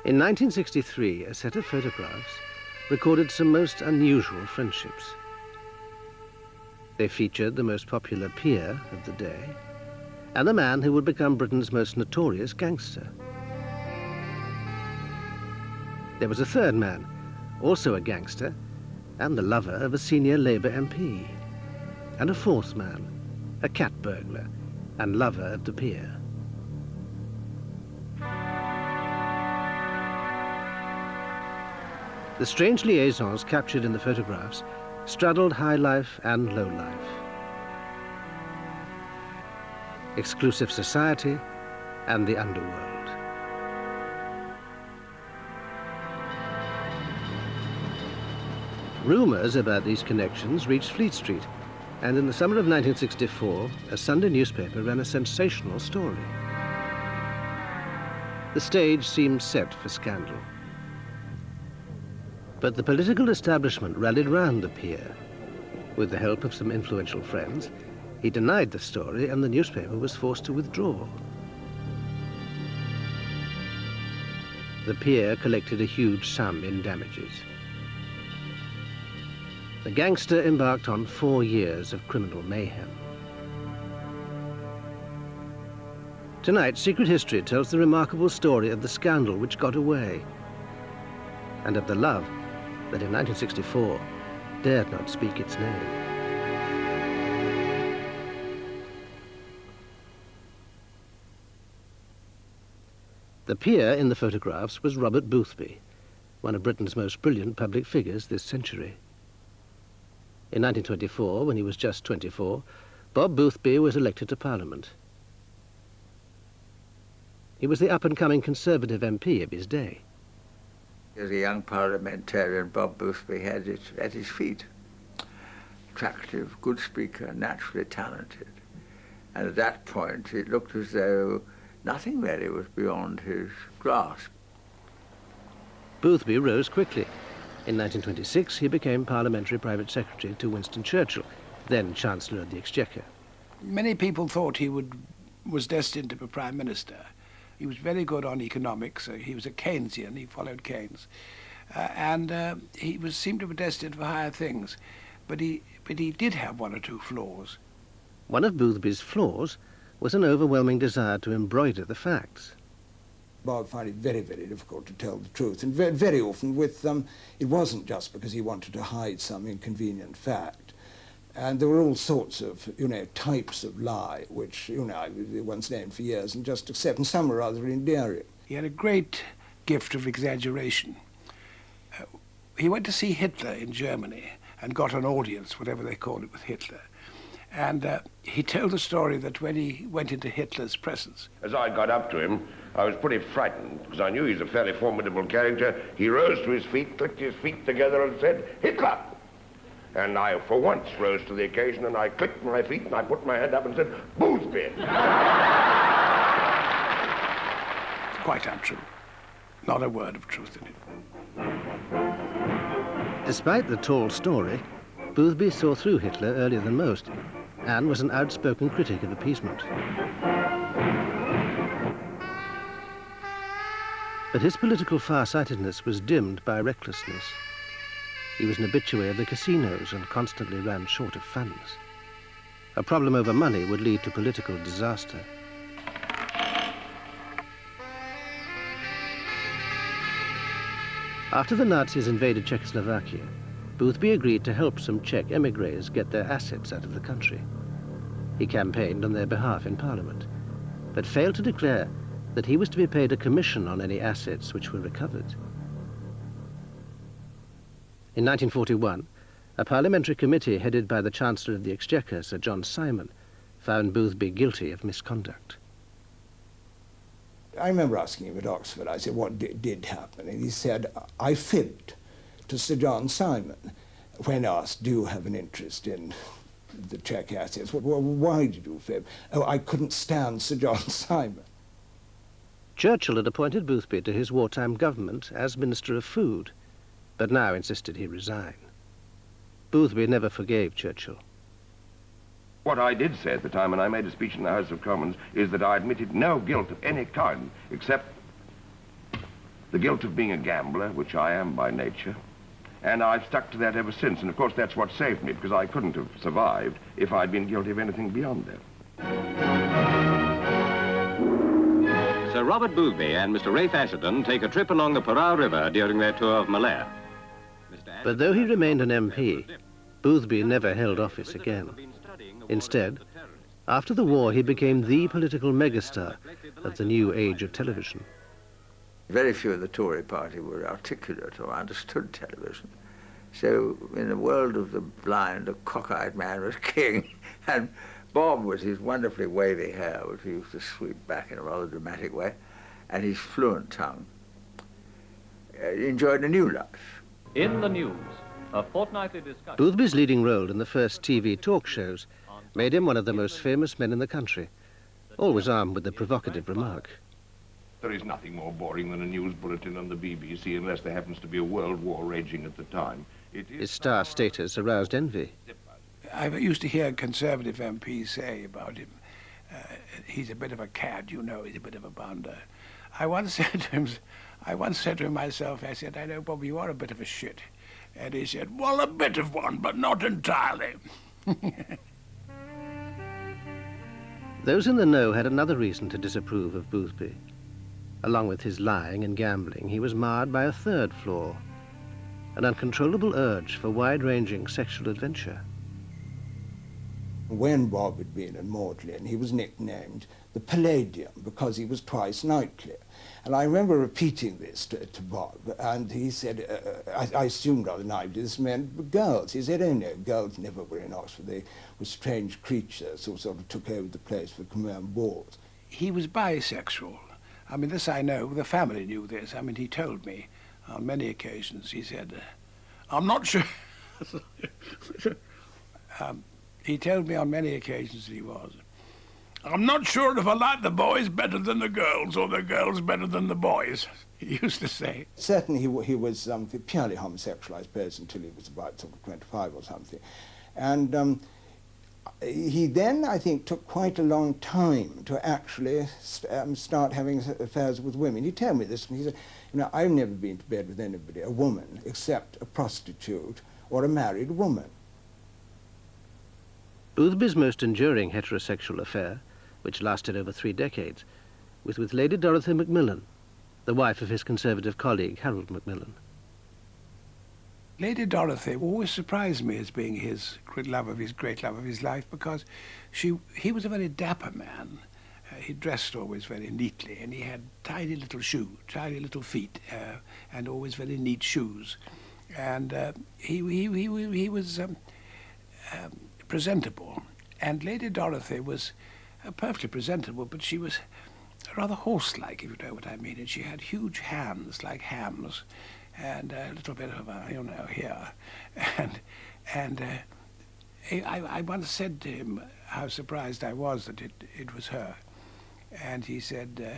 In 1963, a set of photographs recorded some most unusual friendships. They featured the most popular peer of the day and the man who would become Britain's most notorious gangster. There was a third man, also a gangster, and the lover of a senior Labour MP. And a fourth man, a cat burglar and lover of the peer. The strange liaisons captured in the photographs straddled high life and low life, exclusive society and the underworld. Rumours about these connections reached Fleet Street, and in the summer of 1964, a Sunday newspaper ran a sensational story. The stage seemed set for scandal. But the political establishment rallied round the peer. With the help of some influential friends, he denied the story and the newspaper was forced to withdraw. The peer collected a huge sum in damages. The gangster embarked on 4 years of criminal mayhem. Tonight, Secret History tells the remarkable story of the scandal which got away, and of the love that in 1964 dared not speak its name. The peer in the photographs was Robert Boothby, one of Britain's most brilliant public figures this century. In 1924, when he was just 24, Bob Boothby was elected to Parliament. He was the up-and-coming Conservative MP of his day. As a young parliamentarian, Bob Boothby had it at his feet. Attractive, good speaker, naturally talented. And at that point, it looked as though nothing really was beyond his grasp. Boothby rose quickly. In 1926, he became Parliamentary Private Secretary to Winston Churchill, then Chancellor of the Exchequer. Many people thought he was destined to be Prime Minister. He was very good on economics. He was a Keynesian. He followed Keynes. He seemed to be destined for higher things. But he did have one or two flaws. One of Boothby's flaws was an overwhelming desire to embroider the facts. Bob found it very, very difficult to tell the truth. And very, very often with them, it wasn't just because he wanted to hide some inconvenient fact. And there were all sorts of, types of lie, which, one's known for years and just accept, and some were rather endearing. He had a great gift of exaggeration. He went to see Hitler in Germany and got an audience, whatever they called it, with Hitler. And he told the story that when he went into Hitler's presence... As I got up to him, I was pretty frightened, because I knew he's a fairly formidable character. He rose to his feet, clicked his feet together and said, "Hitler!" And I, for once, rose to the occasion, and I clicked my feet, and I put my hand up and said, "Boothby!" Quite untrue. Not a word of truth in it. Despite the tall story, Boothby saw through Hitler earlier than most, and was an outspoken critic of appeasement. But his political far-sightedness was dimmed by recklessness. He was an habitué of the casinos and constantly ran short of funds. A problem over money would lead to political disaster. After the Nazis invaded Czechoslovakia, Boothby agreed to help some Czech émigrés get their assets out of the country. He campaigned on their behalf in Parliament, but failed to declare that he was to be paid a commission on any assets which were recovered. In 1941, a parliamentary committee headed by the Chancellor of the Exchequer, Sir John Simon, found Boothby guilty of misconduct. I remember asking him at Oxford, I said, what did happen? And he said, I fibbed to Sir John Simon. When asked, do you have an interest in the Czech assets? Well, why did you fib? Oh, I couldn't stand Sir John Simon. Churchill had appointed Boothby to his wartime government as Minister of Food, but now insisted he resign. Boothby never forgave Churchill. What I did say at the time when I made a speech in the House of Commons is that I admitted no guilt of any kind, except the guilt of being a gambler, which I am by nature, and I've stuck to that ever since. And of course that's what saved me, because I couldn't have survived if I'd been guilty of anything beyond that. Sir Robert Boothby and Mr. Rafe Asherton take a trip along the Parao River during their tour of Malaya. But though he remained an MP, Boothby never held office again. Instead, after the war, he became the political megastar of the new age of television. Very few of the Tory party were articulate or understood television. So in the world of the blind, a cock-eyed man was king, and Bob, with his wonderfully wavy hair, which he used to sweep back in a rather dramatic way, and his fluent tongue, enjoyed a new life. In the news, a fortnightly discussion... Boothby's leading role in the first TV talk shows made him one of the most famous men in the country, always armed with the provocative remark. There is nothing more boring than a news bulletin on the BBC, unless there happens to be a world war raging at the time. His star status aroused envy. I used to hear Conservative MPs say about him, he's a bit of a cad, you know, he's a bit of a bounder. I once said to him myself, I said, I know, Bob, you are a bit of a shit. And he said, well, a bit of one, but not entirely. Those in the know had another reason to disapprove of Boothby. Along with his lying and gambling, he was marred by a third flaw, an uncontrollable urge for wide-ranging sexual adventure. When Bob had been at Magdalen, he was nicknamed the Palladium because he was twice nightly. And I remember repeating this to Bob, and he said, I assumed rather naively this meant girls. He said, oh no, girls never were in Oxford. They were strange creatures who sort of took over the place for command balls. He was bisexual. I mean, this I know, the family knew this. I mean, he told me on many occasions, he said, I'm not sure. He told me on many occasions that he was. I'm not sure if I like the boys better than the girls or the girls better than the boys, he used to say. Certainly he was a purely homosexualized person until he was about sort of 25 or something. And he then, I think, took quite a long time to actually start having affairs with women. He told me this, and he said, you know, I've never been to bed with anybody, a woman, except a prostitute or a married woman. Boothby's most enduring heterosexual affair, which lasted over 3 decades, was with Lady Dorothy Macmillan, the wife of his Conservative colleague, Harold Macmillan. Lady Dorothy always surprised me as being his great love of his life, because he was a very dapper man. He dressed always very neatly, and he had tiny little feet, and always very neat shoes. And he was presentable. And Lady Dorothy was perfectly presentable, but she was rather horse-like, if you know what I mean. And she had huge hands like hams, and a little bit of a, you know, here. And I once said to him how surprised I was that it was her. And he said,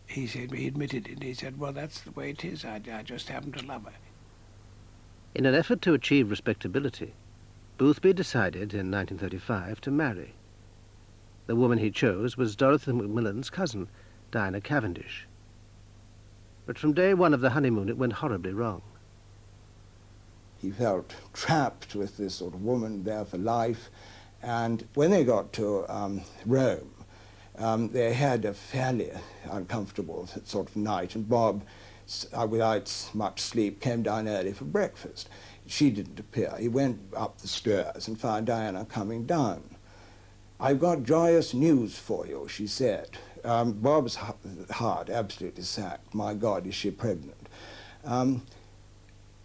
he admitted it. He said, well, that's the way it is. I just happen to love her. In an effort to achieve respectability, Boothby decided in 1935 to marry. The woman he chose was Dorothy Macmillan's cousin, Diana Cavendish. But from day one of the honeymoon, it went horribly wrong. He felt trapped with this sort of woman there for life. And when they got to Rome, they had a fairly uncomfortable sort of night, and Bob, without much sleep, came down early for breakfast. She didn't appear. He went up the stairs and found Diana coming down. I've got joyous news for you, she said. Bob's heart absolutely sacked. My God, is she pregnant?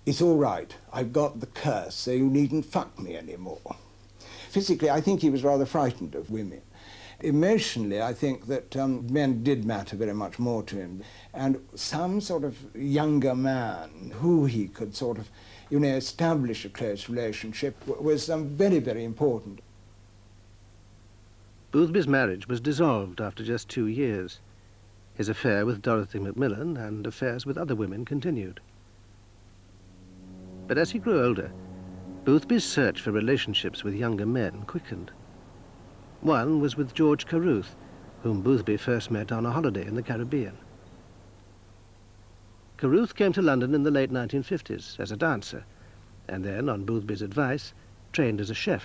It's all right. I've got the curse, so you needn't fuck me anymore. Physically, I think he was rather frightened of women. Emotionally, I think that men did matter very much more to him. And some sort of younger man who he could sort of, you know, establish a close relationship was very, very important. Boothby's marriage was dissolved after just 2 years. His affair with Dorothy Macmillan and affairs with other women continued. But as he grew older, Boothby's search for relationships with younger men quickened. One was with George Carruth, whom Boothby first met on a holiday in the Caribbean. Carruth came to London in the late 1950s as a dancer, and then, on Boothby's advice, trained as a chef.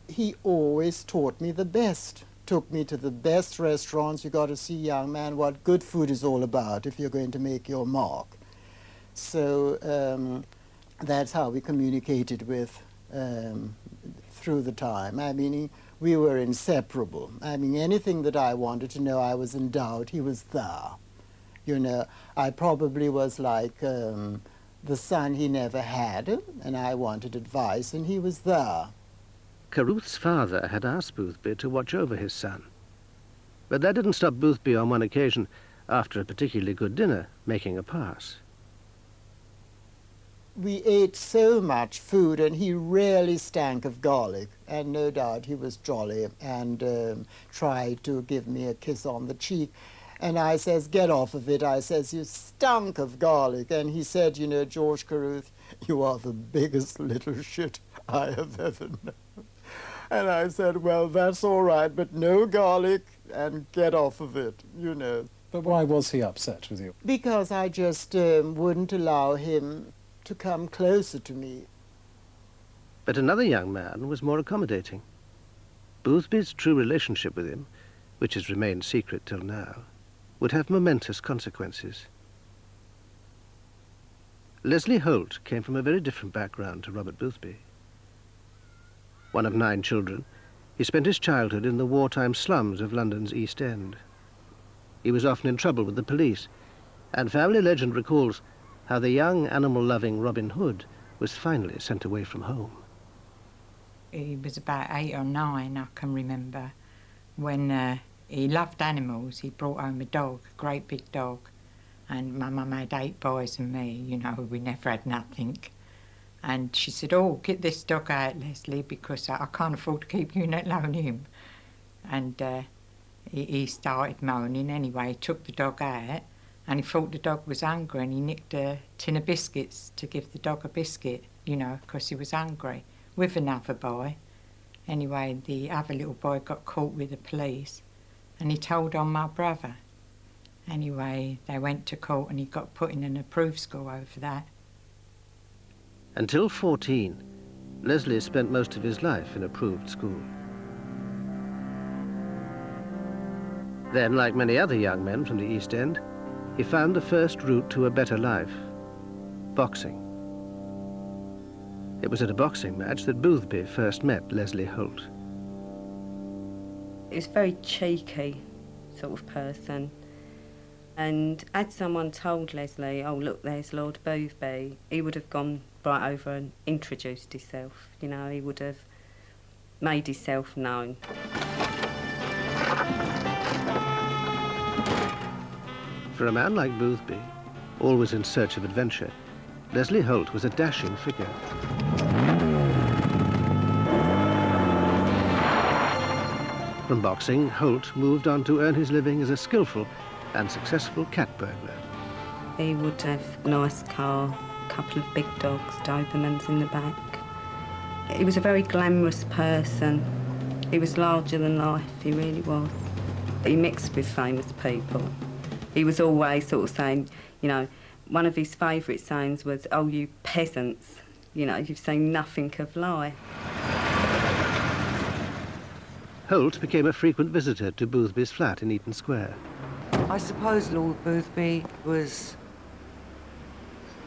He always taught me the best. Took me to the best restaurants. You got to see, young man, what good food is all about if you're going to make your mark. So that's how we communicated with through the time. I mean, we were inseparable. I mean, anything that I wanted to know, I was in doubt, he was there. You know, I probably was like the son he never had, and I wanted advice, and he was there. Carruth's father had asked Boothby to watch over his son. But that didn't stop Boothby on one occasion, after a particularly good dinner, making a pass. We ate so much food, and he really stank of garlic, and no doubt he was jolly and tried to give me a kiss on the cheek. And I says, get off of it. I says, you stunk of garlic. And he said, you know, George Carruth, you are the biggest little shit I have ever known. And I said, well, that's all right, but no garlic and get off of it, you know. But why was he upset with you? Because I just wouldn't allow him to come closer to me. But another young man was more accommodating. Boothby's true relationship with him, which has remained secret till now, would have momentous consequences. Leslie Holt came from a very different background to Robert Boothby. One of 9 children, he spent his childhood in the wartime slums of London's East End. He was often in trouble with the police, and family legend recalls how the young animal-loving Robin Hood was finally sent away from home. He was about 8 or 9, I can remember, when he loved animals. He brought home a dog, a great big dog, and my mum had 8 boys and me, you know, we never had nothing. And she said, oh, get this dog out, Leslie, because I can't afford to keep you, let alone him. And he started moaning anyway. He took the dog out, and he thought the dog was hungry, and he nicked a tin of biscuits to give the dog a biscuit, you know, because he was hungry, with another boy. Anyway, the other little boy got caught with the police, and he told on my brother. Anyway, they went to court, and he got put in an approved school over that. Until 14, Leslie spent most of his life in approved school. Then, like many other young men from the East End, he found the first route to a better life: boxing. It was at a boxing match that Boothby first met Leslie Holt. He was a very cheeky sort of person. And had someone told Leslie, oh, look, there's Lord Boothby, he would have gone right over and introduced himself. You know, he would have made himself known. For a man like Boothby, always in search of adventure, Leslie Holt was a dashing figure. From boxing, Holt moved on to earn his living as a skillful and successful cat burglar. He would have a nice car, a couple of big dogs, Dobermans in the back. He was a very glamorous person. He was larger than life, he really was. He mixed with famous people. He was always sort of saying, you know, one of his favourite sayings was, oh, you peasants, you know, you've seen nothing of life. Holt became a frequent visitor to Boothby's flat in Eaton Square. I suppose Lord Boothby was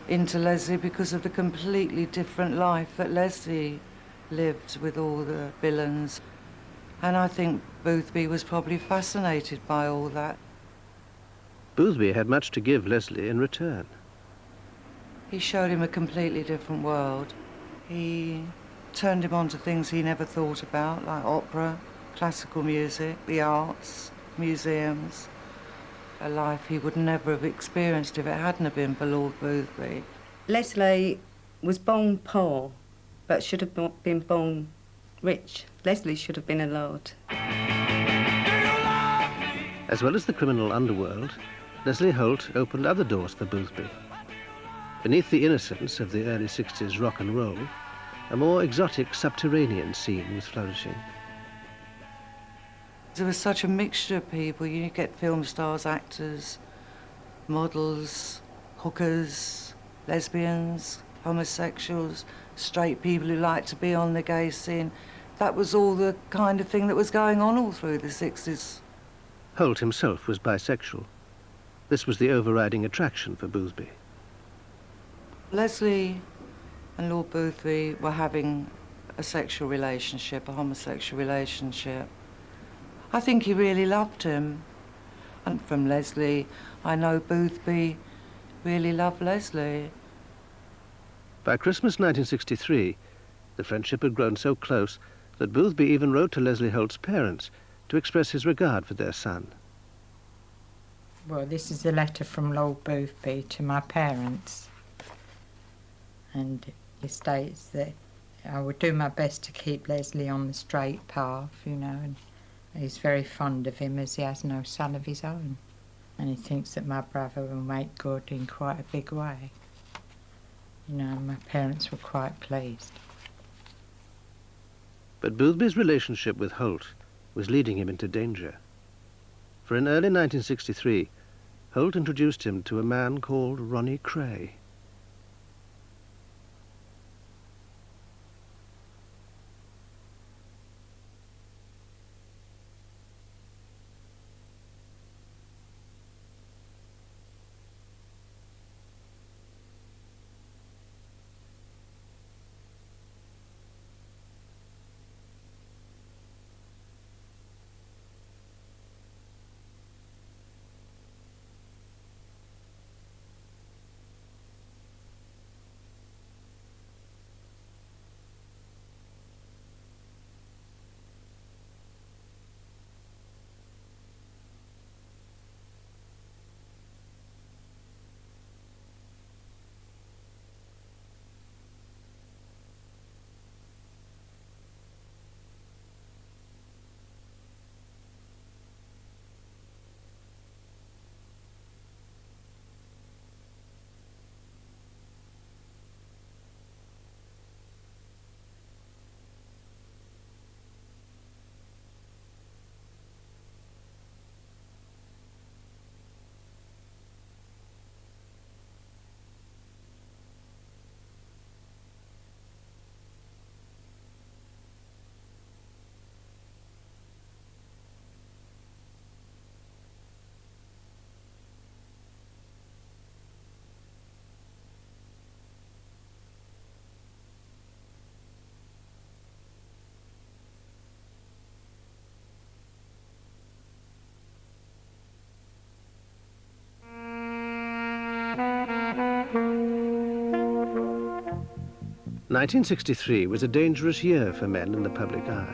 into Leslie because of the completely different life that Leslie lived with all the villains. And I think Boothby was probably fascinated by all that. Boothby had much to give Leslie in return. He showed him a completely different world. He turned him on to things he never thought about, like opera, classical music, the arts, museums. A life he would never have experienced if it hadn't have been for Lord Boothby. Leslie was born poor, but should have been born rich. Leslie should have been a lord. As well as the criminal underworld, Leslie Holt opened other doors for Boothby. Beneath the innocence of the early 60s rock and roll, a more exotic subterranean scene was flourishing. There was such a mixture of people. You get film stars, actors, models, hookers, lesbians, homosexuals, straight people who like to be on the gay scene. That was all the kind of thing that was going on all through the 60s. Holt himself was bisexual. This was the overriding attraction for Boothby. Leslie and Lord Boothby were having a sexual relationship, a homosexual relationship. I think he really loved him. And from Leslie, I know Boothby really loved Leslie. By Christmas 1963, the friendship had grown so close that Boothby even wrote to Leslie Holt's parents to express his regard for their son. Well, this is a letter from Lord Boothby to my parents. And it states that I would do my best to keep Leslie on the straight path, you know, and he's very fond of him as he has no son of his own. And he thinks that my brother will make good in quite a big way. You know, my parents were quite pleased. But Boothby's relationship with Holt was leading him into danger. For in early 1963, Holt introduced him to a man called Ronnie Kray. "1963 was a dangerous year for men in the public eye.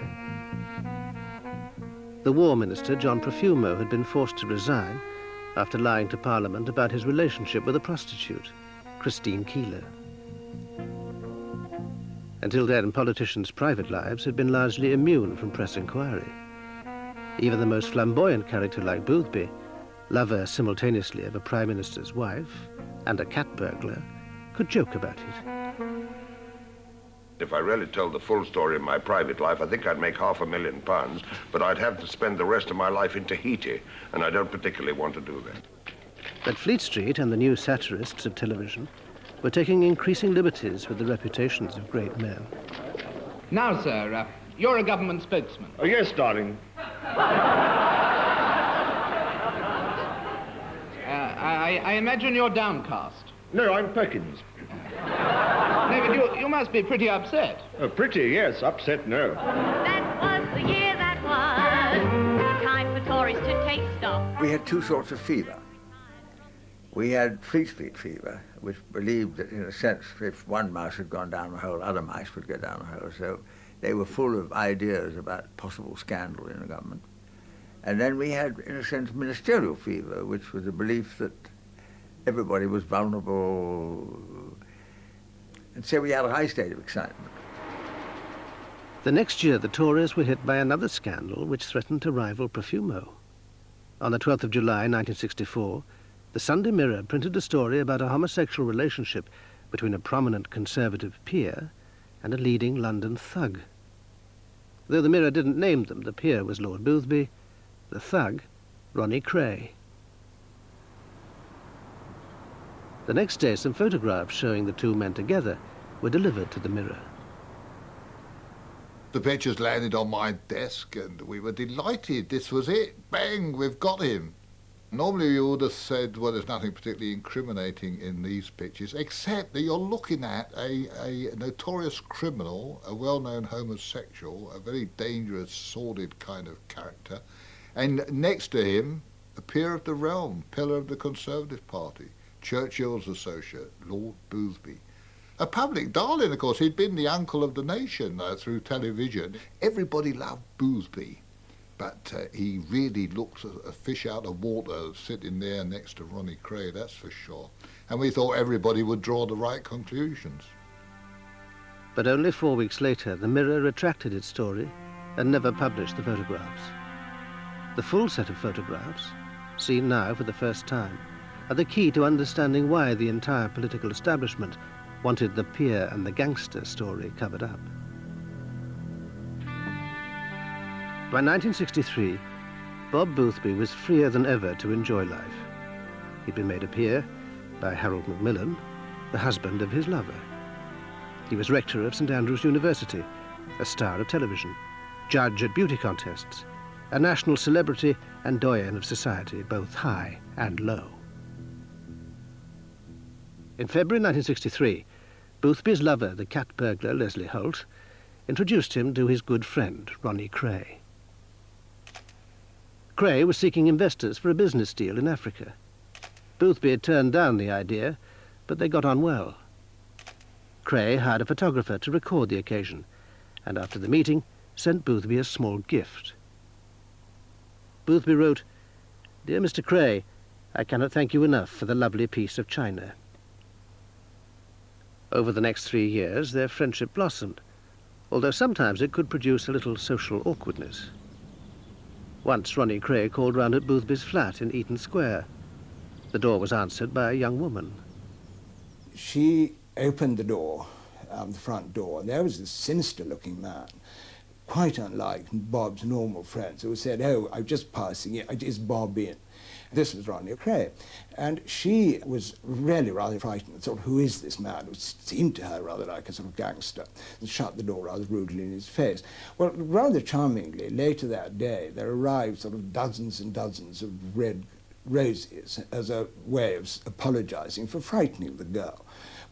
The War Minister, John Profumo, had been forced to resign after lying to Parliament about his relationship with a prostitute, Christine Keeler. Until then, politicians' private lives had been largely immune from press inquiry. Even the most flamboyant character like Boothby, lover simultaneously of a Prime Minister's wife and a cat burglar, could joke about it. If I really told the full story of my private life, I think I'd make £500,000, but I'd have to spend the rest of my life in Tahiti, and I don't particularly want to do that. But Fleet Street and the new satirists of television were taking increasing liberties with the reputations of great men. Now, sir, you're a government spokesman. Oh, yes, darling. I imagine you're downcast. No, I'm Perkins. No, but you must be pretty upset. Pretty, yes. Upset, no. That was the year that was. Time for Tories to take stock. We had two sorts of fever. We had Fleet Street fever, which believed that, in a sense, if one mouse had gone down the hole, other mice would go down the hole. So they were full of ideas about possible scandal in the government. And then we had, in a sense, ministerial fever, which was the belief that everybody was vulnerable. And so we had a high state of excitement. The next year, the Tories were hit by another scandal which threatened to rival Profumo. On the 12th of July, 1964, the Sunday Mirror printed a story about a homosexual relationship between a prominent Conservative peer and a leading London thug. Though the Mirror didn't name them, the peer was Lord Boothby, the thug, Ronnie Kray. The next day, some photographs showing the two men together were delivered to the Mirror. The pictures landed on my desk and we were delighted. This was it. Bang, we've got him. Normally you would have said, well, there's nothing particularly incriminating in these pictures, except that you're looking at a notorious criminal, a well-known homosexual, a very dangerous, sordid kind of character, and next to him, a peer of the realm, pillar of the Conservative Party, Churchill's associate, Lord Boothby. A public darling, of course. He'd been the uncle of the nation through television. Everybody loved Boothby, but he really looked a fish out of water sitting there next to Ronnie Kray, that's for sure. And we thought everybody would draw the right conclusions. But only 4 weeks later, the Mirror retracted its story and never published the photographs. The full set of photographs, seen now for the first time, are the key to understanding why the entire political establishment wanted the peer and the gangster story covered up. By 1963, Bob Boothby was freer than ever to enjoy life. He'd been made a peer by Harold Macmillan, the husband of his lover. He was rector of St Andrews University, a star of television, judge at beauty contests, a national celebrity and doyen of society, both high and low. In February 1963, Boothby's lover, the cat burglar Leslie Holt, introduced him to his good friend, Ronnie Kray. Kray was seeking investors for a business deal in Africa. Boothby had turned down the idea, but they got on well. Kray hired a photographer to record the occasion, and after the meeting, sent Boothby a small gift. Boothby wrote, "Dear Mr. Kray, I cannot thank you enough for the lovely piece of china." Over the next 3 years, their friendship blossomed, although sometimes it could produce a little social awkwardness. Once Ronnie Kray called round at Boothby's flat in Eaton Square. The door was answered by a young woman. She opened the door, the front door, and there was this sinister-looking man, quite unlike Bob's normal friends, who said, "Oh, I'm just passing in, is Bob in?" This was Ronnie Kray. And she was really rather frightened and thought, who is this man, who seemed to her rather like a sort of gangster, and shut the door rather rudely in his face. Well, rather charmingly, later that day, there arrived sort of dozens and dozens of red roses as a way of apologizing for frightening the girl.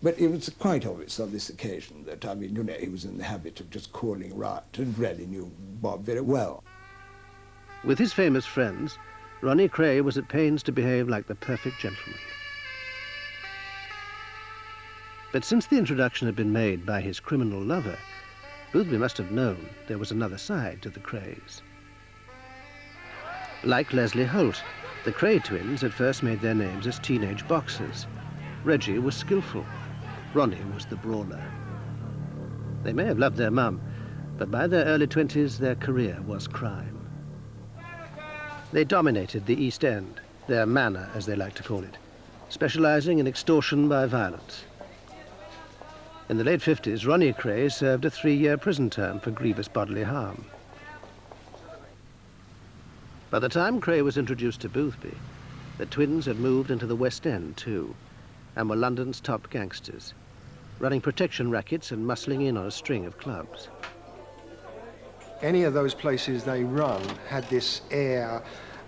But it was quite obvious on this occasion that, I mean, you know, he was in the habit of just calling around and really knew Bob very well. With his famous friends, Ronnie Kray was at pains to behave like the perfect gentleman. But since the introduction had been made by his criminal lover, Boothby must have known there was another side to the Krays. Like Leslie Holt, the Kray twins had first made their names as teenage boxers. Reggie was skillful. Ronnie was the brawler. They may have loved their mum, but by their early 20s, their career was crime. They dominated the East End, their manor, as they like to call it, specializing in extortion by violence. In the late 50s, Ronnie Kray served a 3-year prison term for grievous bodily harm. By the time Kray was introduced to Boothby, the twins had moved into the West End too, and were London's top gangsters, running protection rackets and muscling in on a string of clubs. Any of those places they run had this air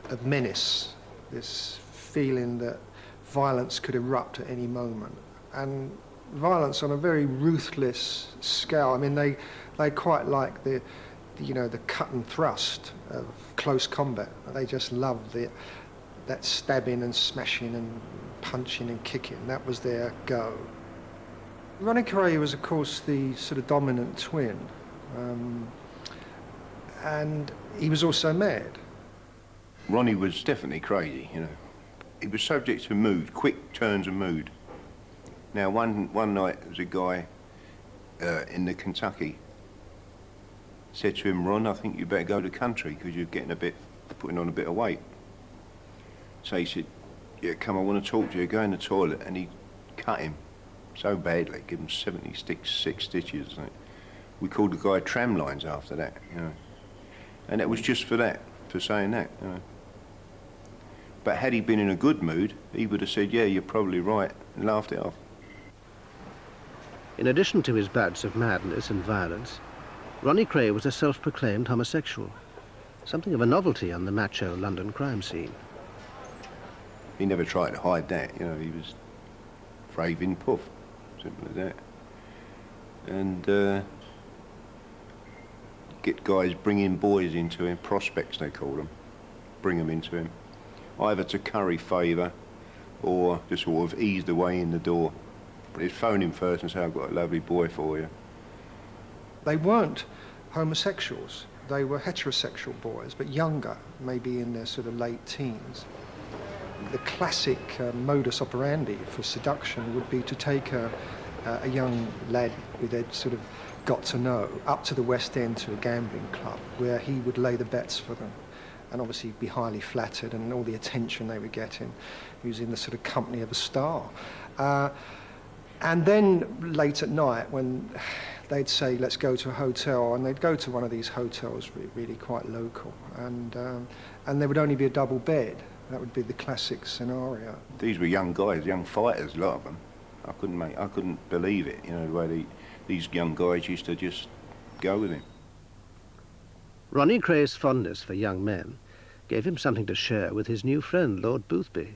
of menace, this feeling that violence could erupt at any moment, and violence on a very ruthless scale. I mean, they quite like the cut and thrust of close combat. They just loved that stabbing and smashing and punching and kicking. That was their go. Ronnie Kray was, of course, the sort of dominant twin. And he was also mad. Ronnie was definitely crazy, you know. He was subject to mood, quick turns of mood. Now, one night, there was a guy in the Kentucky said to him, "Ron, I think you better go to the country because you're putting on a bit of weight." So he said, "Yeah, come, I want to talk to you, go in the toilet," and he cut him so badly, give him 76 stitches. I think. We called the guy Tramlines after that, you know. And it was just for that, for saying that, you know. But had he been in a good mood, he would have said, yeah, you're probably right, and laughed it off. In addition to his bouts of madness and violence, Ronnie Kray was a self-proclaimed homosexual, something of a novelty on the macho London crime scene. He never tried to hide that, you know, he was raving puff, simple as that. And get guys bringing boys into him, prospects they call them, bring them into him, either to curry favour or to sort of ease the way in the door. But he'd phone him first and say, I've got a lovely boy for you. They weren't homosexuals. They were heterosexual boys, but younger, maybe in their sort of late teens. The classic modus operandi for seduction would be to take a young lad who they'd sort of got to know up to the West End to a gambling club where he would lay the bets for them and obviously be highly flattered and all the attention they were getting. He was in the sort of company of a star. And then late at night when they'd say, let's go to a hotel, and they'd go to one of these hotels really quite local, and there would only be a double bed. That would be the classic scenario. These were young guys, young fighters, a lot of them. I couldn't believe it, you know, the way these young guys used to just go with him. Ronnie Kray's fondness for young men gave him something to share with his new friend, Lord Boothby.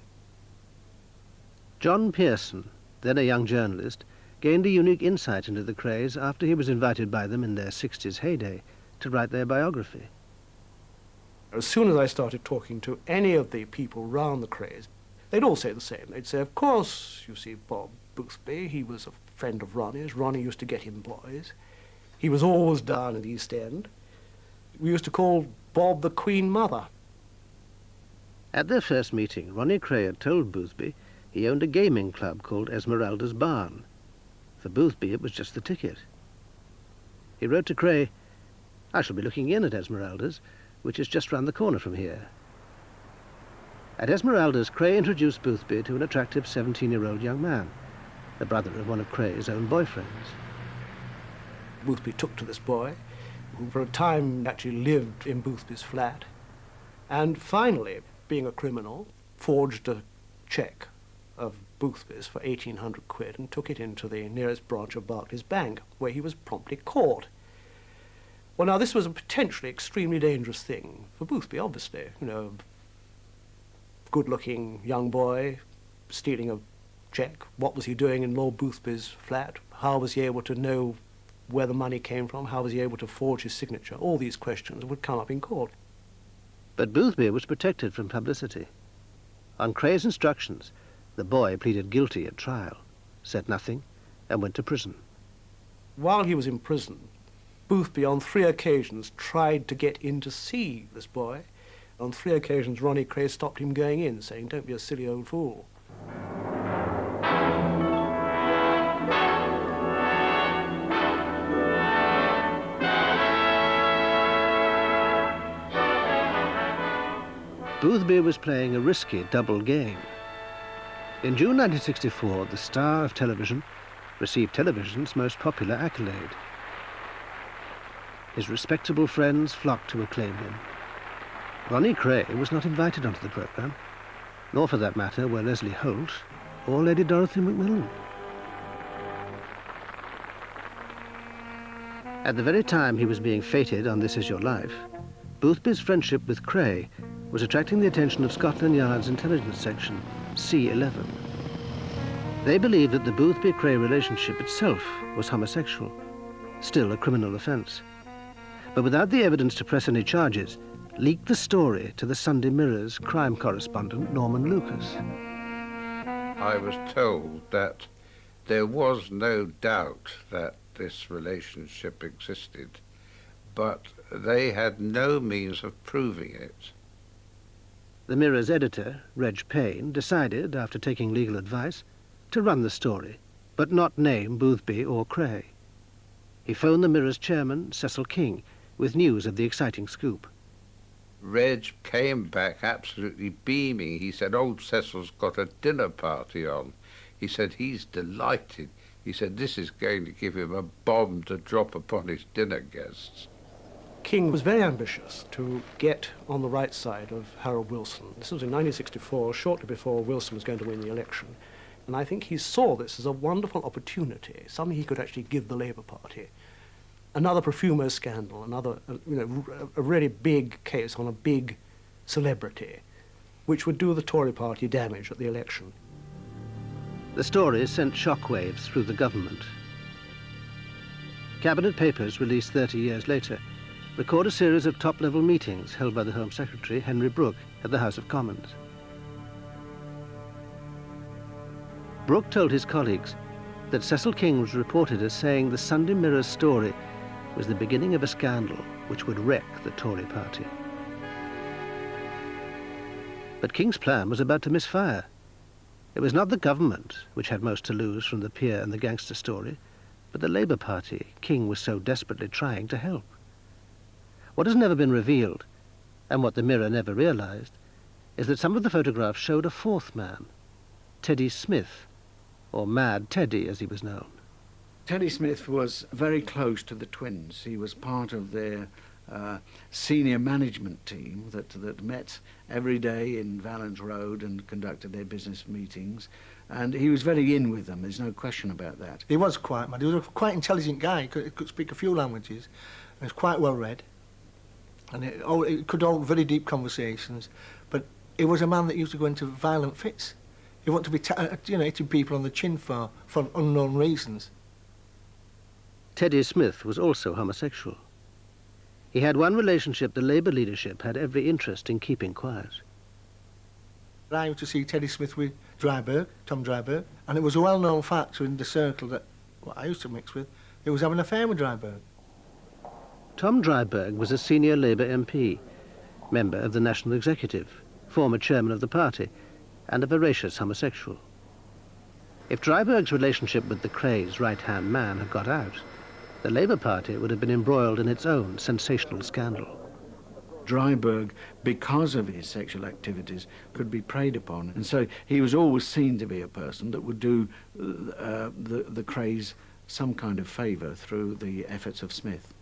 John Pearson, then a young journalist, gained a unique insight into the Krays after he was invited by them in their 60s heyday to write their biography. As soon as I started talking to any of the people round the Krays, they'd all say the same. They'd say, of course, you see, Bob Boothby, he was a friend of Ronnie's. Ronnie used to get him boys. He was always down at the East End. We used to call Bob the Queen Mother. At their first meeting, Ronnie Kray had told Boothby he owned a gaming club called Esmeralda's Barn. For Boothby, it was just the ticket. He wrote to Kray, I shall be looking in at Esmeralda's, which is just round the corner from here. At Esmeralda's, Kray introduced Boothby to an attractive 17-year-old young man, the brother of one of Kray's own boyfriends. Boothby took to this boy, who for a time actually lived in Boothby's flat, and finally, being a criminal, forged a cheque of Boothby's for 1,800 quid and took it into the nearest branch of Barclays Bank, where he was promptly caught. Well, now, this was a potentially extremely dangerous thing for Boothby, obviously. You know, good-looking young boy stealing a cheque. What was he doing in Lord Boothby's flat? How was he able to know where the money came from? How was he able to forge his signature? All these questions would come up in court. But Boothby was protected from publicity. On Kray's instructions, the boy pleaded guilty at trial, said nothing, and went to prison. While he was in prison, Boothby on 3 occasions tried to get in to see this boy. On 3 occasions, Ronnie Kray stopped him going in, saying, don't be a silly old fool. Boothby was playing a risky double game. In June 1964, the star of television received television's most popular accolade. His respectable friends flocked to acclaim him. Ronnie Kray was not invited onto the programme, nor for that matter were Leslie Holt or Lady Dorothy Macmillan. At the very time he was being feted on This Is Your Life, Boothby's friendship with Kray was attracting the attention of Scotland Yard's intelligence section, C11. They believed that the Boothby-Kray relationship itself was homosexual, still a criminal offence. But without the evidence to press any charges, leaked the story to the Sunday Mirror's crime correspondent, Norman Lucas. I was told that there was no doubt that this relationship existed, but they had no means of proving it. The Mirror's editor, Reg Payne, decided, after taking legal advice, to run the story, but not name Boothby or Kray. He phoned the Mirror's chairman, Cecil King, with news of the exciting scoop. Reg came back absolutely beaming. He said, old Cecil's got a dinner party on. He said, he's delighted. He said, this is going to give him a bomb to drop upon his dinner guests. King was very ambitious to get on the right side of Harold Wilson. This was in 1964, shortly before Wilson was going to win the election. And I think he saw this as a wonderful opportunity, something he could actually give the Labour Party. Another Profumo scandal, another, a really big case on a big celebrity, which would do the Tory party damage at the election. The story sent shockwaves through the government. Cabinet papers released 30 years later record a series of top-level meetings held by the Home Secretary, Henry Brooke, at the House of Commons. Brooke told his colleagues that Cecil King was reported as saying the Sunday Mirror's story was the beginning of a scandal which would wreck the Tory party. But King's plan was about to misfire. It was not the government which had most to lose from the peer and the gangster story, but the Labour Party King was so desperately trying to help. What has never been revealed, and what the Mirror never realised, is that some of the photographs showed a fourth man, Teddy Smith, or Mad Teddy as he was known. Teddy Smith was very close to the twins. He was part of their senior management team that met every day in Valence Road and conducted their business meetings. And he was very in with them, there's no question about that. He was quite mad. He was a quite intelligent guy. He could speak a few languages. He was quite well read. And it could hold very deep conversations. But he was a man that used to go into violent fits. He wanted to be hitting people on the chin for unknown reasons. Teddy Smith was also homosexual. He had one relationship the Labour leadership had every interest in keeping quiet. I used to see Teddy Smith with Dryburgh, Tom Dryburgh, and it was a well-known fact in the circle that what I used to mix with, he was having an affair with Dryburgh. Tom Dryburgh was a senior Labour MP, member of the National Executive, former chairman of the party, and a voracious homosexual. If Dryburgh's relationship with the Crays' right-hand man had got out, the Labour Party would have been embroiled in its own sensational scandal. Dryburgh, because of his sexual activities, could be preyed upon, and so he was always seen to be a person that would do the Crays some kind of favour through the efforts of Smith.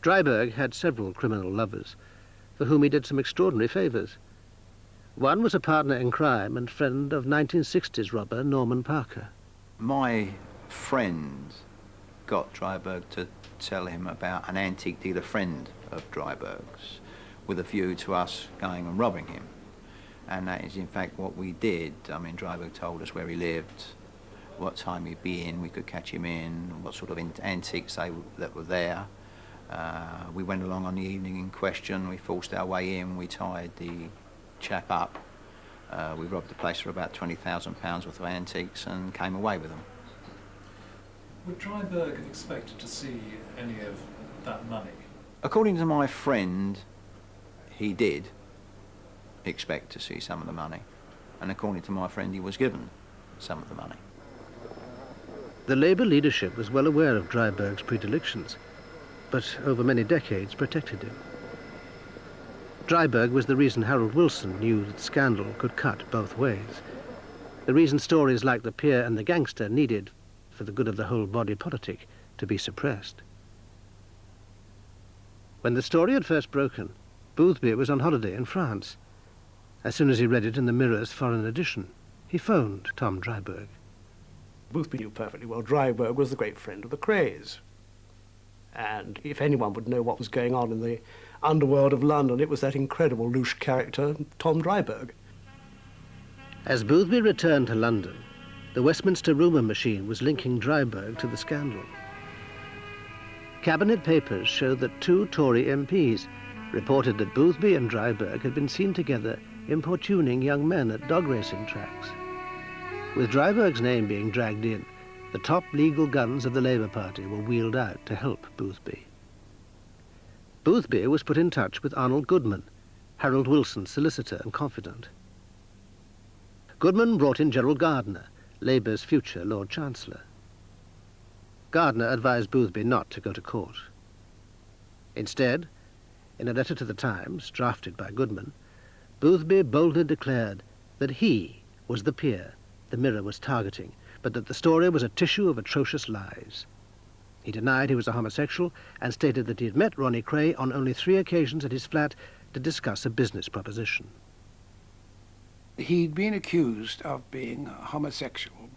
Dryburgh had several criminal lovers, for whom he did some extraordinary favours. One was a partner in crime and friend of 1960s robber Norman Parker. My friend got Dryburgh to tell him about an antique dealer friend of Dryburgh's with a view to us going and robbing him. And that is in fact what we did. I mean, Dryburgh told us where he lived, what time he'd be in, we could catch him in, what sort of antiques that were there. We went along on the evening in question, we forced our way in, we tied the chap up. We robbed the place for about £20,000 worth of antiques and came away with them. Would Dryburgh have expected to see any of that money? According to my friend, he did expect to see some of the money. And according to my friend, he was given some of the money. The Labour leadership was well aware of Dryburgh's predilections, but over many decades protected him. Dryburgh was the reason Harold Wilson knew that scandal could cut both ways. The reason stories like the peer and the gangster needed, for the good of the whole body politic, to be suppressed. When the story had first broken, Boothby was on holiday in France. As soon as he read it in the Mirror's foreign edition, he phoned Tom Dryburgh. Boothby knew perfectly well Dryburgh was the great friend of the Crays. And if anyone would know what was going on in the underworld of London, it was that incredible louche character, Tom Dryburgh. As Boothby returned to London, the Westminster rumour machine was linking Dryburgh to the scandal. Cabinet papers showed that two Tory MPs reported that Boothby and Dryburgh had been seen together importuning young men at dog racing tracks. With Dryburgh's name being dragged in, the top legal guns of the Labour Party were wheeled out to help Boothby. Boothby was put in touch with Arnold Goodman, Harold Wilson's solicitor and confidant. Goodman brought in Gerald Gardner, Labour's future Lord Chancellor. Gardner advised Boothby not to go to court. Instead, in a letter to the Times, drafted by Goodman, Boothby boldly declared that he was the peer the Mirror was targeting, but that the story was a tissue of atrocious lies. He denied he was a homosexual and stated that he had met Ronnie Kray on only 3 occasions at his flat to discuss a business proposition. He'd been accused of being homosexual,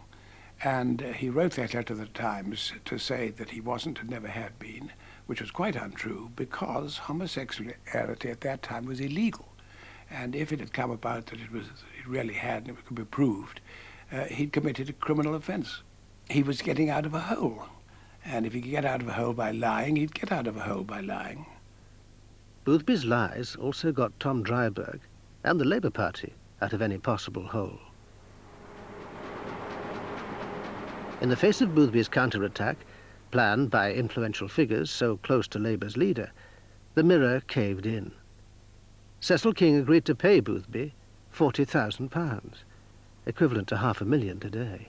and he wrote that letter to the Times to say that he wasn't and never had been, which was quite untrue, because homosexuality at that time was illegal. And if it had come about that it really had, and it could be proved, he'd committed a criminal offence. He was getting out of a hole. And if he could get out of a hole by lying, he'd get out of a hole by lying. Boothby's lies also got Tom Dryburgh and the Labour Party out of any possible hole. In the face of Boothby's counter-attack, planned by influential figures so close to Labour's leader, the Mirror caved in. Cecil King agreed to pay Boothby £40,000, equivalent to $500,000 today.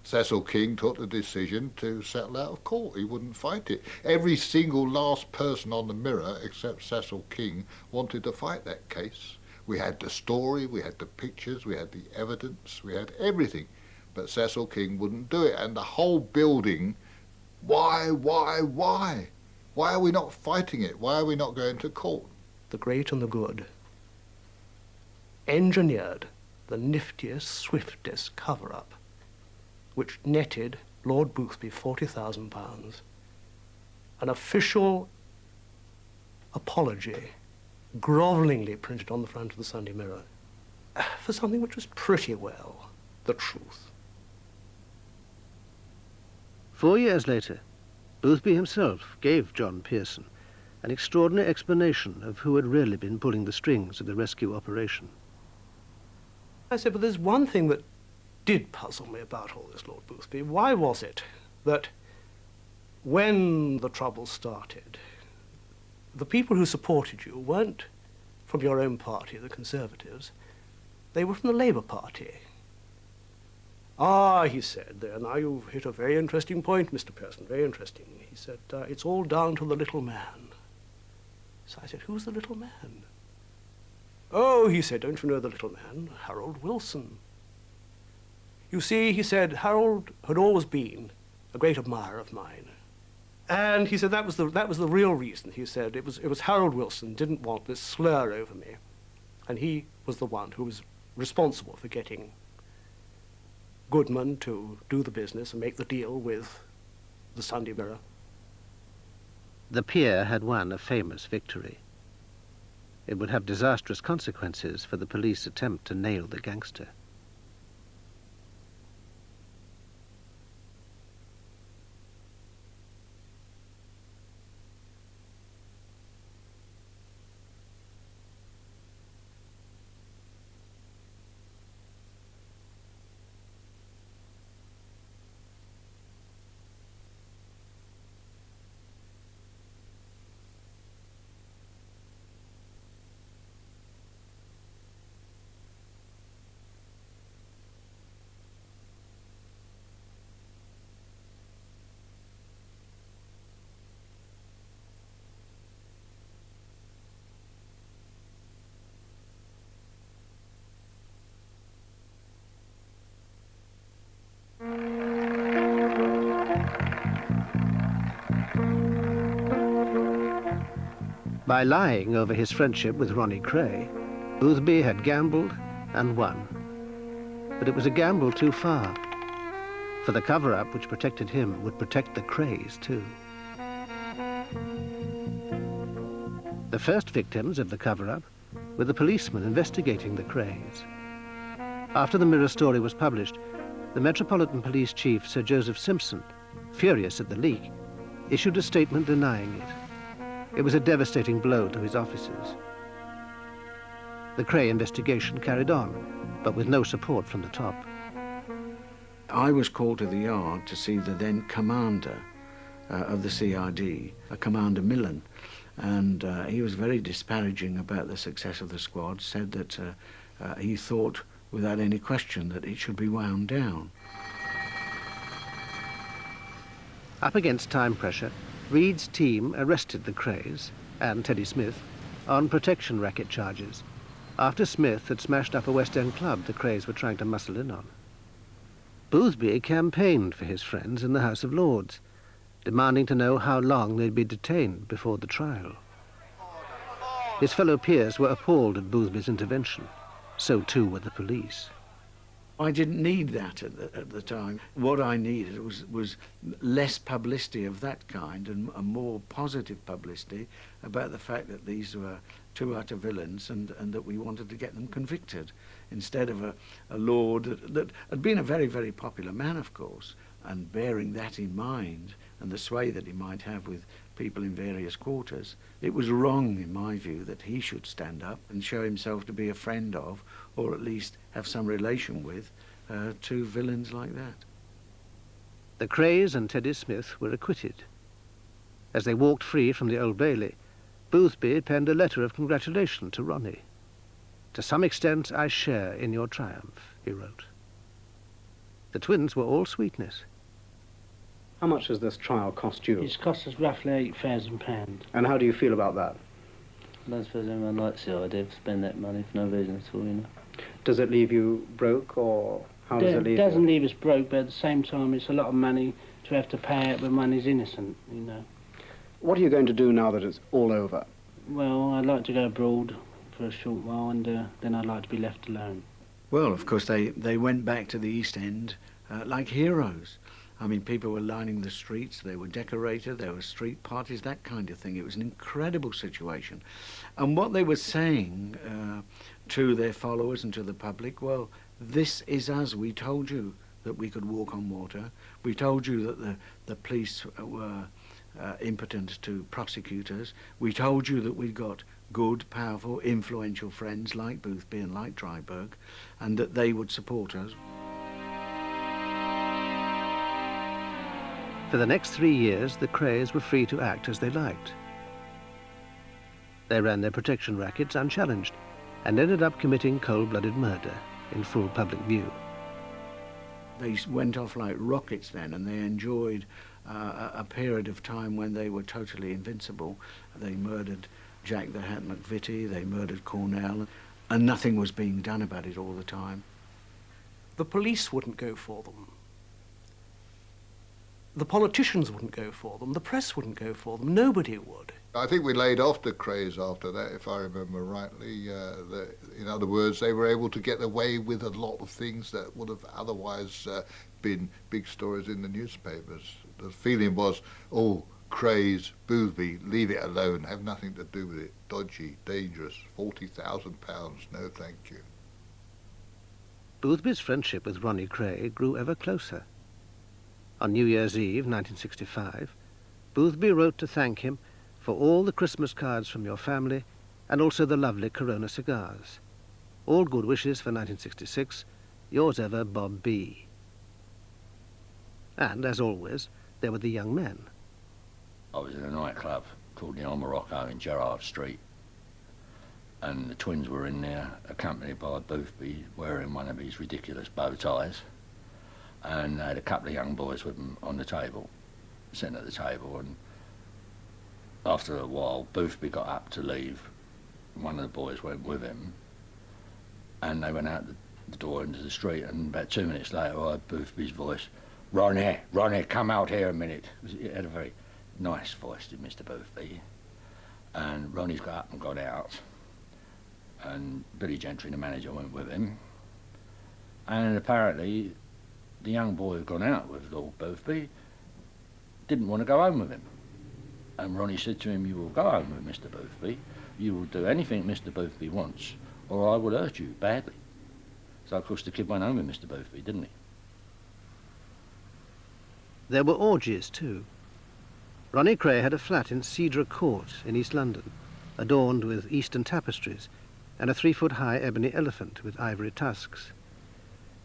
Cecil King took the decision to settle out of court. He wouldn't fight it. Every single last person on the Mirror, except Cecil King, wanted to fight that case. We had the story, we had the pictures, we had the evidence, we had everything. But Cecil King wouldn't do it. And the whole building, why? Why are we not fighting it? Why are we not going to court? The great and the good engineered the niftiest, swiftest cover-up, which netted Lord Boothby £40,000, an official apology grovellingly printed on the front of the Sunday Mirror for something which was pretty well the truth. 4 years later, Boothby himself gave John Pearson an extraordinary explanation of who had really been pulling the strings of the rescue operation. I said, but there's one thing that did puzzle me about all this, Lord Boothby. Why was it that when the trouble started, the people who supported you weren't from your own party, the Conservatives, they were from the Labour Party? Ah, he said there, now you've hit a very interesting point, Mr. Pearson, very interesting. He said, it's all down to the little man. So I said, who's the little man? Oh, he said, don't you know the little man? Harold Wilson. You see, he said, Harold had always been a great admirer of mine. And he said that was the real reason. He said it was Harold Wilson didn't want this slur over me. And he was the one who was responsible for getting Goodman to do the business and make the deal with the Sunday Mirror. The peer had won a famous victory. It would have disastrous consequences for the police attempt to nail the gangster. By lying over his friendship with Ronnie Kray, Boothby had gambled and won. But it was a gamble too far, for the cover-up which protected him would protect the Krays too. The first victims of the cover-up were the policemen investigating the Krays. After the Mirror story was published, the Metropolitan Police Chief, Sir Joseph Simpson, furious at the leak, issued a statement denying it. It was a devastating blow to his officers. The Kray investigation carried on, but with no support from the top. I was called to the yard to see the then commander of the CID, Commander Millen, and he was very disparaging about the success of the squad, said that he thought, without any question, that it should be wound down. Up against time pressure, Reed's team arrested the Krays and Teddy Smith on protection racket charges after Smith had smashed up a West End club the Krays were trying to muscle in on. Boothby campaigned for his friends in the House of Lords, demanding to know how long they'd be detained before the trial. His fellow peers were appalled at Boothby's intervention. So too were the police. I didn't need that at the time. What I needed was less publicity of that kind and a more positive publicity about the fact that these were two utter villains and that we wanted to get them convicted, instead of a lord that had been a very, very popular man, of course, and bearing that in mind and the sway that he might have with people in various quarters. It was wrong, in my view, that he should stand up and show himself to be a friend of, or at least have some relation with, two villains like that. The Krays and Teddy Smith were acquitted. As they walked free from the Old Bailey, Boothby penned a letter of congratulation to Ronnie. "To some extent I share in your triumph," he wrote. The twins were all sweetness. How much has this trial cost you? It's cost us roughly £8,000. And how do you feel about that? I don't suppose anyone likes the idea of spending that money for no reason at all, you know. Does it leave you broke, or how does it leave you? It doesn't leave us broke, but at the same time it's a lot of money to have to pay out when one is innocent, you know. What are you going to do now that it's all over? Well, I'd like to go abroad for a short while, and then I'd like to be left alone. Well, of course, they went back to the East End like heroes. I mean, people were lining the streets, they were decorated, there were street parties, that kind of thing. It was an incredible situation. And what they were saying to their followers and to the public, well, this is us. We told you that we could walk on water. We told you that the police were impotent to prosecute us. We told you that we'd got good, powerful, influential friends like Boothby and like Dryburgh, and that they would support us. For the next 3 years, the Krays were free to act as they liked. They ran their protection rackets unchallenged and ended up committing cold-blooded murder in full public view. They went off like rockets then, and they enjoyed a period of time when they were totally invincible. They murdered Jack the Hat McVitie, they murdered Cornell, and nothing was being done about it all the time. The police wouldn't go for them. The politicians wouldn't go for them. The press wouldn't go for them. Nobody would. I think we laid off the Krays after that, if I remember rightly. In other words, they were able to get away with a lot of things that would have otherwise been big stories in the newspapers. The feeling was, oh, Krays, Boothby, leave it alone, have nothing to do with it. Dodgy, dangerous, £40,000, no thank you. Boothby's friendship with Ronnie Kray grew ever closer. On New Year's Eve, 1965, Boothby wrote to thank him for all the Christmas cards from your family and also the lovely Corona cigars. All good wishes for 1966. Yours ever, Bob B. And, as always, there were the young men. I was in a nightclub called the El Morocco in Gerrard Street, and the twins were in there accompanied by Boothby wearing one of his ridiculous bow ties, and they had a couple of young boys with them on the table, sitting at the table, and after a while Boothby got up to leave. One of the boys went with him, and they went out the door into the street, and about 2 minutes later I heard Boothby's voice, Ronnie, come out here a minute. He had a very nice voice, did Mr. Boothby. And Ronnie's got up and gone out, and Billy Gentry, the manager, went with him. And apparently the young boy who'd gone out with Lord Boothby didn't want to go home with him. And Ronnie said to him, you will go home with Mr. Boothby. You will do anything Mr. Boothby wants, or I will hurt you badly. So, of course, the kid went home with Mr. Boothby, didn't he? There were orgies, too. Ronnie Kray had a flat in Cedar Court in East London, adorned with Eastern tapestries and a 3-foot-high ebony elephant with ivory tusks.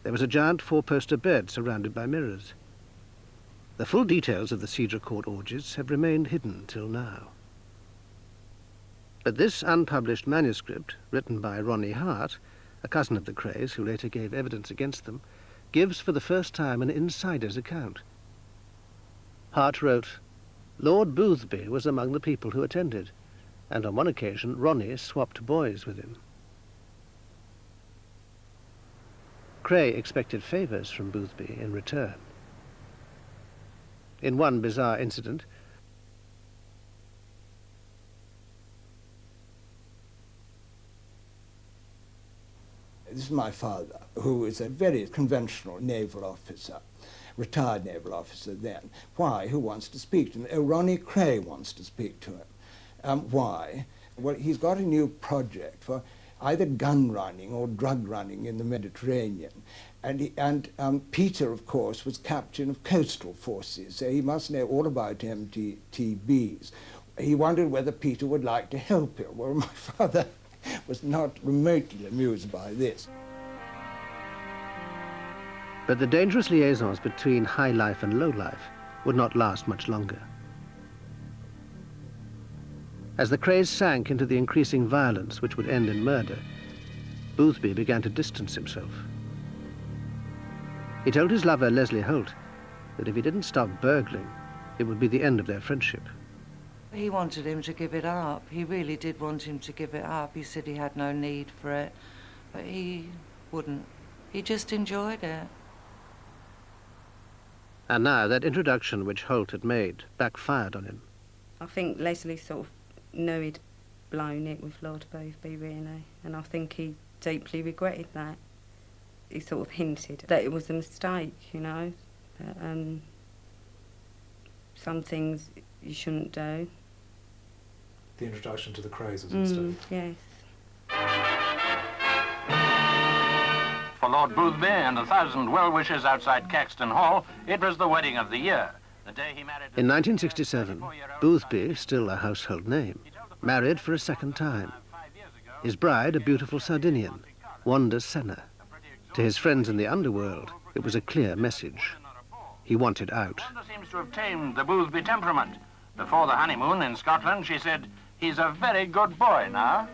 There was a giant 4-poster bed surrounded by mirrors. The full details of the Cedar Court orgies have remained hidden till now. But this unpublished manuscript, written by Ronnie Hart, a cousin of the Krays who later gave evidence against them, gives for the first time an insider's account. Hart wrote, Lord Boothby was among the people who attended, and on one occasion Ronnie swapped boys with him. Kray expected favours from Boothby in return. In one bizarre incident, this is my father, who is a very conventional naval officer, retired naval officer then. Why? Who wants to speak to him? Oh, Ronnie Kray wants to speak to him. Why? Well, he's got a new project for either gun running or drug running in the Mediterranean. And Peter, of course, was captain of coastal forces, so he must know all about MTBs. He wondered whether Peter would like to help him. Well, my father was not remotely amused by this. but the dangerous liaisons between high life and low life would not last much longer. As the Krays sank into the increasing violence which would end in murder, Boothby began to distance himself. He told his lover, Leslie Holt, that if he didn't stop burgling, it would be the end of their friendship. He wanted him to give it up. He really did want him to give it up. He said he had no need for it, but he wouldn't. He just enjoyed it. And now that introduction which Holt had made backfired on him. I think Leslie sort of knew he'd blown it with Lord Boothby, really, and I think he deeply regretted that. He sort of hinted that it was a mistake, you know, that some things you shouldn't do. The introduction to the Krays was a mistake. Yes. For Lord Boothby and 1,000 well-wishers outside Caxton Hall, it was the wedding of the year. The day he married... In 1967, Boothby, still a household name, married for a second time. His bride, a beautiful Sardinian, Wanda Senna. To his friends in the Underworld, it was a clear message. He wanted out. Wanda seems to have tamed the Boothby temperament. Before the honeymoon in Scotland, she said, "He's a very good boy now."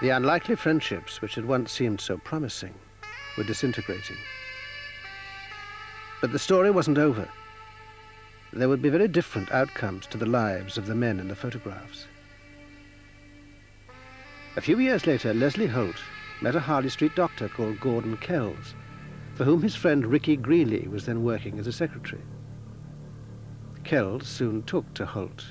The unlikely friendships which had once seemed so promising were disintegrating. But the story wasn't over. There would be very different outcomes to the lives of the men in the photographs. A few years later, Leslie Holt met a Harley Street doctor called Gordon Kells, for whom his friend Ricky Greeley was then working as a secretary. Kells soon took to Holt.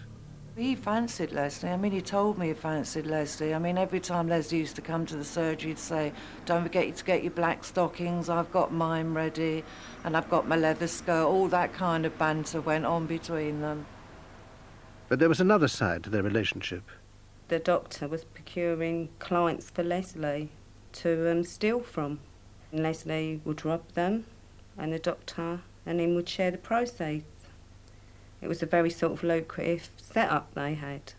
He fancied Leslie. I mean, he told me he fancied Leslie. I mean, every time Leslie used to come to the surgery, he'd say, "Don't forget to get your black stockings, I've got mine ready, and I've got my leather skirt." All that kind of banter went on between them. But there was another side to their relationship. The doctor was procuring clients for Leslie to steal from. And Leslie would rob them, and the doctor and him would share the proceeds. It was a very sort of lucrative setup they had.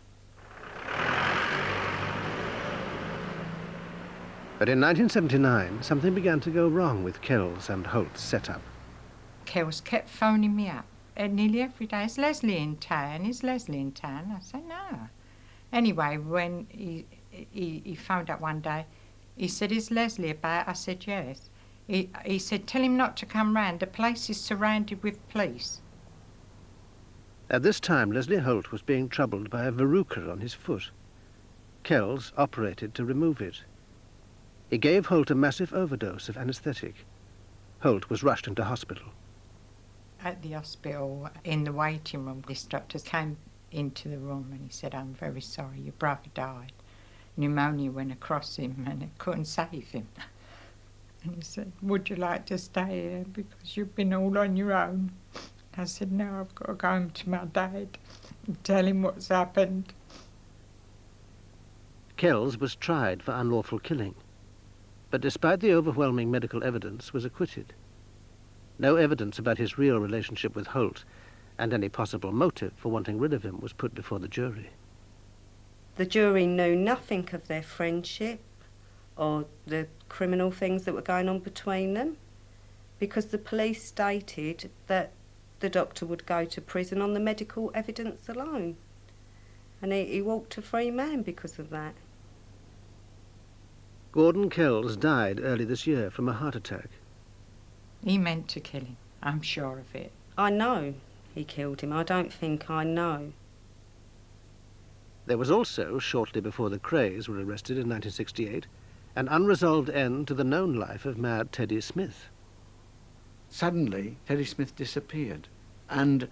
But in 1979, something began to go wrong with Kells and Holt's setup. Kells kept phoning me up nearly every day. "Is Leslie in town? Is Leslie in town?" I said, "No." Anyway, when he phoned up one day, he said, "Is Leslie about?" I said, "Yes." He said, "Tell him not to come round. The place is surrounded with police." At this time, Leslie Holt was being troubled by a verruca on his foot. Kells operated to remove it. He gave Holt a massive overdose of anaesthetic. Holt was rushed into hospital. At the hospital, in the waiting room, this doctor came into the room and he said, "I'm very sorry, your brother died. Pneumonia went across him and it couldn't save him." And he said, "Would you like to stay here because you've been all on your own?" I said, "No, I've got to go home to my dad and tell him what's happened." Kells was tried for unlawful killing, but despite the overwhelming medical evidence, was acquitted. No evidence about his real relationship with Holt and any possible motive for wanting rid of him was put before the jury. The jury knew nothing of their friendship or the criminal things that were going on between them, because the police stated that the doctor would go to prison on the medical evidence alone. And he walked a free man because of that. Gordon Kells died early this year from a heart attack. He meant to kill him, I'm sure of it. I know he killed him. I don't think I know. There was also, shortly before the Krays were arrested in 1968, an unresolved end to the known life of Mad Teddy Smith. suddenly Teddy Smith disappeared. And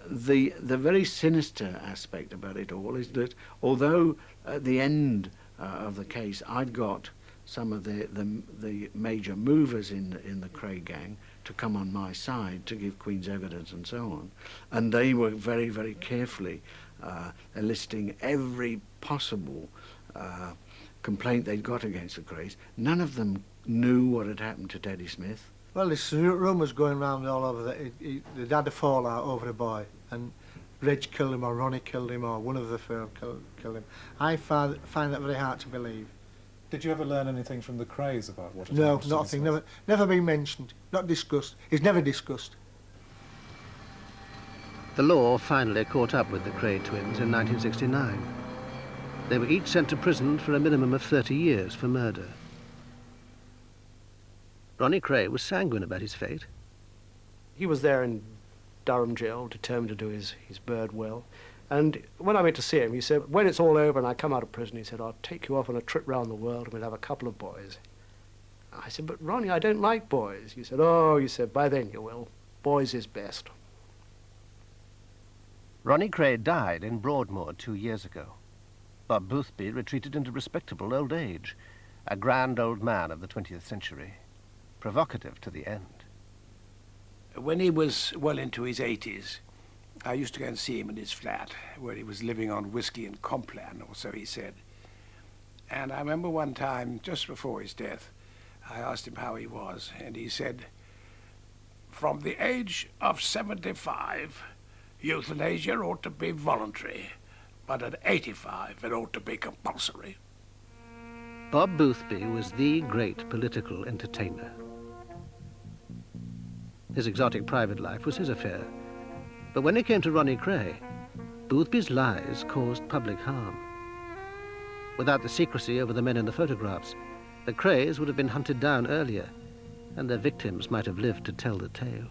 the very sinister aspect about it all is that although at the end of the case I'd got some of the major movers in the KRAK gang to come on my side to give Queen's evidence and so on, and they were very, very carefully enlisting every possible complaint they'd got against the KRAK. None of them knew what had happened to Teddy Smith. Well, there's rumours going around all over that they'd had a fallout over a boy, and Reg killed him, or Ronnie killed him, or one of the firm killed him. I find that very hard to believe. Did you ever learn anything from the KRAs about what had No, happened to nothing. Smith? Never been mentioned. Not discussed. It's never discussed. The law finally caught up with the KRAK twins in 1969. They were each sent to prison for a minimum of 30 years for murder. Ronnie KRAK was sanguine about his fate. He was there in Durham jail, determined to do his bird well. And when I went to see him, he said, when it's all over and I come out of prison, he said, I'll take you off on a trip round the world and we'll have a couple of boys. I said, but Ronnie, I don't like boys. He said, oh, he said, by then you will. Boys is best. Ronnie KRAK died in Broadmoor 2 years ago. Bob Boothby retreated into respectable old age, a grand old man of the 20th century, provocative to the end. When he was well into his 80s, I used to go and see him in his flat, where he was living on whiskey and Complan, or so he said. And I remember one time, just before his death, I asked him how he was, and he said, from the age of 75, euthanasia ought to be voluntary, but at 85, it ought to be compulsory. Bob Boothby was the great political entertainer. His exotic private life was his affair. But when it came to Ronnie KRAK, Boothby's lies caused public harm. Without the secrecy over the men in the photographs, the KRAKs would have been hunted down earlier, and their victims might have lived to tell the tale.